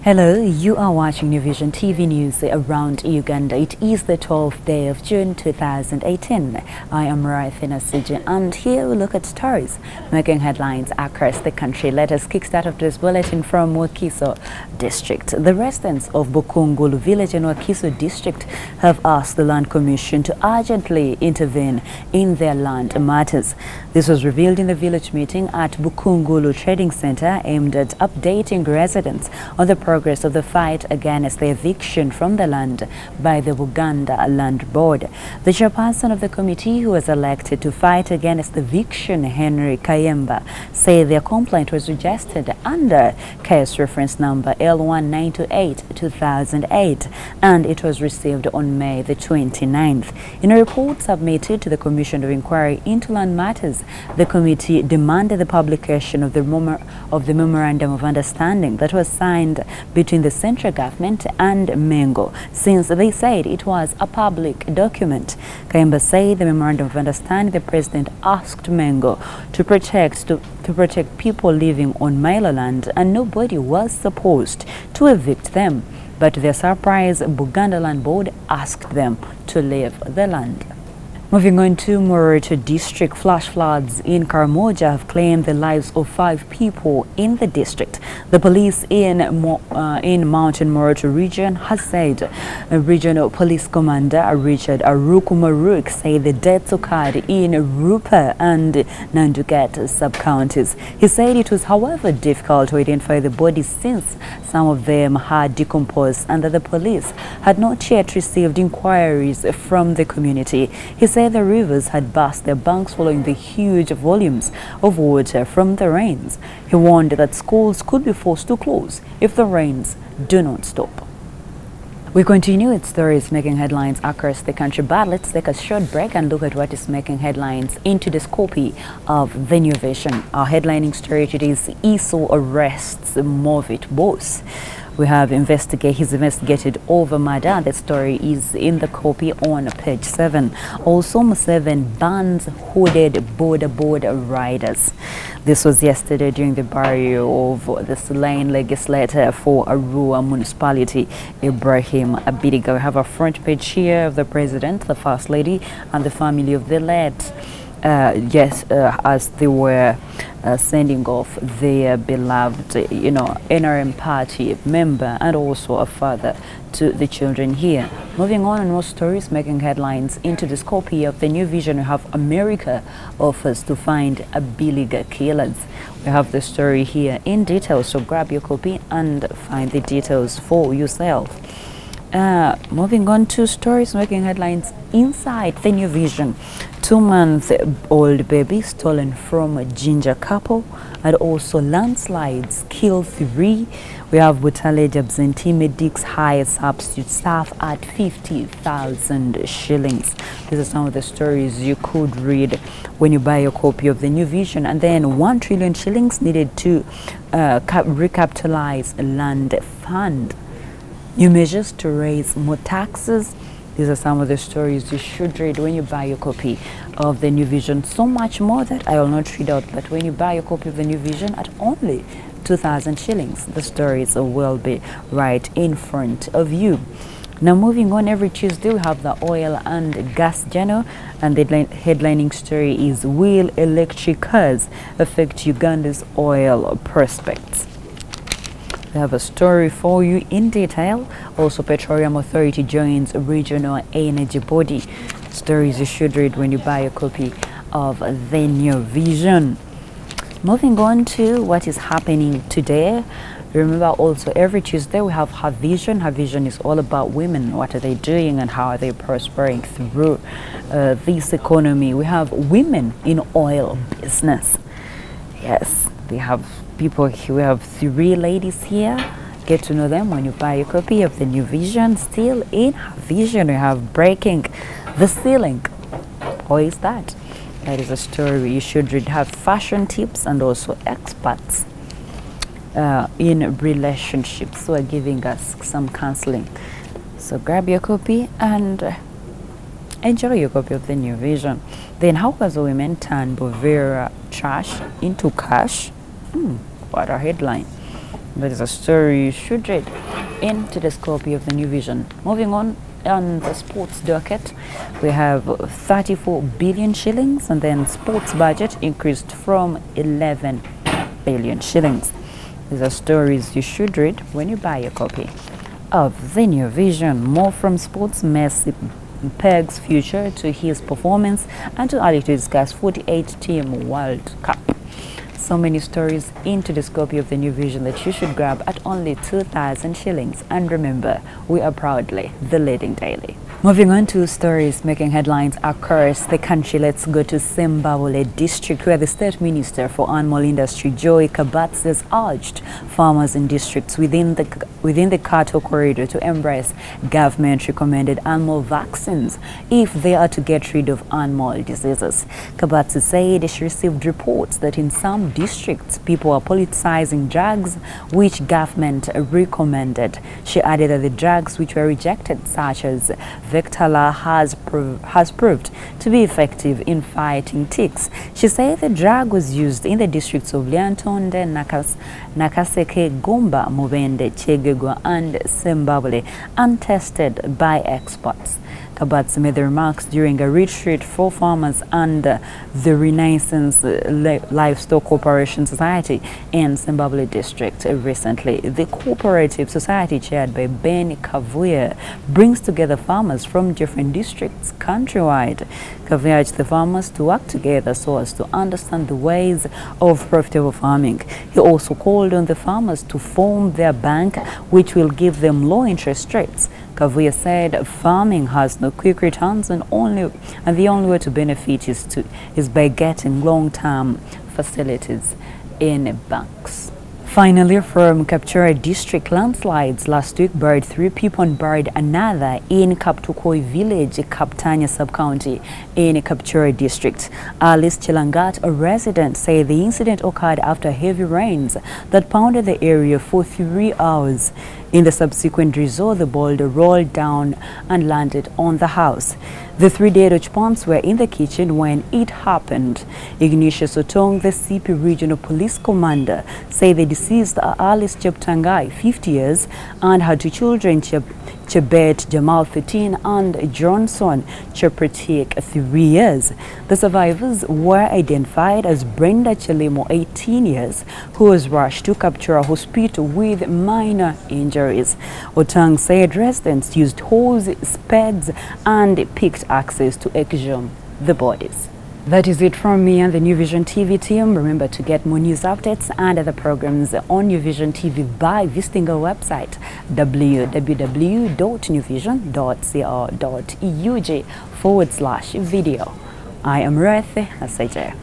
Hello, you are watching New Vision TV News around Uganda. It is the 12th day of June 2018. I am Raifina Siji, and here we look at stories making headlines across the country. Let us kickstart of this bulletin from Wakiso district. The residents of Bukungulu village in Wakiso district have asked the Land Commission to urgently intervene in their land matters. This was revealed in the village meeting at Bukungulu Trading Center aimed at updating residents on the progress of the fight against the eviction from the land by the Uganda Land Board. The chairperson of the committee, who was elected to fight against eviction, Henry Kayemba, said their complaint was registered under case reference number L1928/2008 and it was received on May the 29th. In a report submitted to the Commission of Inquiry into Land Matters, the committee demanded the publication of the Memorandum of Understanding that was signed between the central government and Mengo, since they said it was a public document. Kayemba said the Memorandum of Understanding the President asked Mengo to protect people living on Milo land and nobody was supposed to evict them. But to their surprise, Buganda Land Board asked them to leave the land. Moving on to Moroto district, flash floods in Karamoja have claimed the lives of 5 people in the district. The police in Mountain Moroto region has said Regional Police Commander Richard Arukumaruk said the deaths occurred in Rupa and Nandugat sub-counties. He said it was, however, difficult to identify the bodies since some of them had decomposed and that the police had not yet received inquiries from the community. He said the rivers had burst their banks following the huge volumes of water from the rains. He warned that schools could be forced to close if the rains do not stop. We continue with stories making headlines across the country, but let's take a short break and look at what is making headlines in today's copy of The New Vision. Our headlining story today is ISO arrests Movit boss. We have he's investigated over murder. The story is in the copy on page 7. Also, Museveni bans hooded border riders. This was yesterday during the burial of the slain legislator for Arua municipality, Ibrahim Abidiga. We have a front page here of the president, the first lady, and the family of the late. As they were sending off their beloved, NRM party member and also a father to the children here. Moving on, and more stories making headlines into this copy of The New Vision. We have America offers to find illegal killers. We have the story here in detail, so grab your copy and find the details for yourself. Moving on to stories making headlines inside The New Vision. 2-month-old baby stolen from a ginger couple, and also landslides kill 3. We have Butale absentee medics hire substitute staff at 50,000 shillings. These are some of the stories you could read when you buy a copy of The New Vision. And then 1 trillion shillings needed to recapitalize land fund. New measures to raise more taxes. These are some of the stories you should read when you buy your copy of The New Vision. So much more that I will not read out, but when you buy a copy of The New Vision at only 2,000 shillings, the stories will be right in front of you. Now, moving on, every Tuesday we have the oil and gas journal, and the headlining story is Will Electric Cars Affect Uganda's Oil Prospects? We have a story for you in detail. Also, Petroleum Authority joins a regional energy body. Stories you should read when you buy a copy of The New Vision. Moving on to what is happening today. Remember, also every Tuesday we have Her Vision. Her Vision is all about women. What are they doing and how are they prospering through this economy? We have women in oil business. Yes, we have people here. We have 3 ladies here. Get to know them when you buy a copy of The New Vision. Still in Her Vision, we have breaking the ceiling. What is that? That is a story you should read. Have fashion tips and also experts in relationships who are giving us some counseling. So grab your copy and enjoy your copy of The New Vision. Then, how can women turn Bovera trash into cash? What a headline. That is a story you should read in today's copy of the New Vision. Moving on the sports docket, we have 34 billion shillings, and then sports budget increased from 11 billion shillings. These are stories you should read when you buy a copy of the New Vision. More from sports. Messi pegs future to his performance, and too early to discuss 48-team World Cup. So many stories into this copy of the New Vision that you should grab at only 2,000 shillings. And remember, we are proudly the leading daily. Moving on to stories making headlines across the country, let's go to Mbale district, where the State Minister for Animal Industry, Joy Kabatsi, has urged farmers in districts within the cattle corridor to embrace government-recommended animal vaccines if they are to get rid of animal diseases. Kabatsi said she received reports that in some districts, people are politicizing drugs which government recommended. She added that the drugs which were rejected, such as Vectala, has proved to be effective in fighting ticks. She said the drug was used in the districts of Lyantonde, Nakaseke, Gomba, Mubende, Chegegwa, and Mbale, untested by experts. Kabatsi made the remarks during a retreat for farmers under the Renaissance Livestock Cooperation Society in Mbale district recently. The cooperative society, chaired by Ben Kavuya, brings together farmers from different districts countrywide. Kavuya urged the farmers to work together so as to understand the ways of profitable farming. He also called on the farmers to form their bank, which will give them low interest rates. Kavuya said farming has no quick returns, and the only way to benefit is by getting long-term facilities in banks. Finally, from Kapchorwa district, landslides last week buried 3 people and buried another in Kapchorwa village, Kaptanya sub-county in Kapchorwa district. Alice Chilangat, a resident, said the incident occurred after heavy rains that pounded the area for 3 hours. In the subsequent drizzle, the boulder rolled down and landed on the house. The 3 dead occupants were in the kitchen when it happened. Ignatius Otong, the CP Regional Police Commander, said the deceased are Alice Cheptangai, 50 years, and her 2 children, Chebet Jamal, 13, and Johnson Chepretik, 3 years. The survivors were identified as Brenda Chelimo, 18 years, who was rushed to Kapchorwa Hospital with minor injuries. Otang said residents used hose, spades, and picked axes to exhume the bodies. That is it from me and the New Vision TV team. Remember to get more news updates and other programs on New Vision TV by visiting our website www.newvision.co.ug/video. I am Ruth Asajay.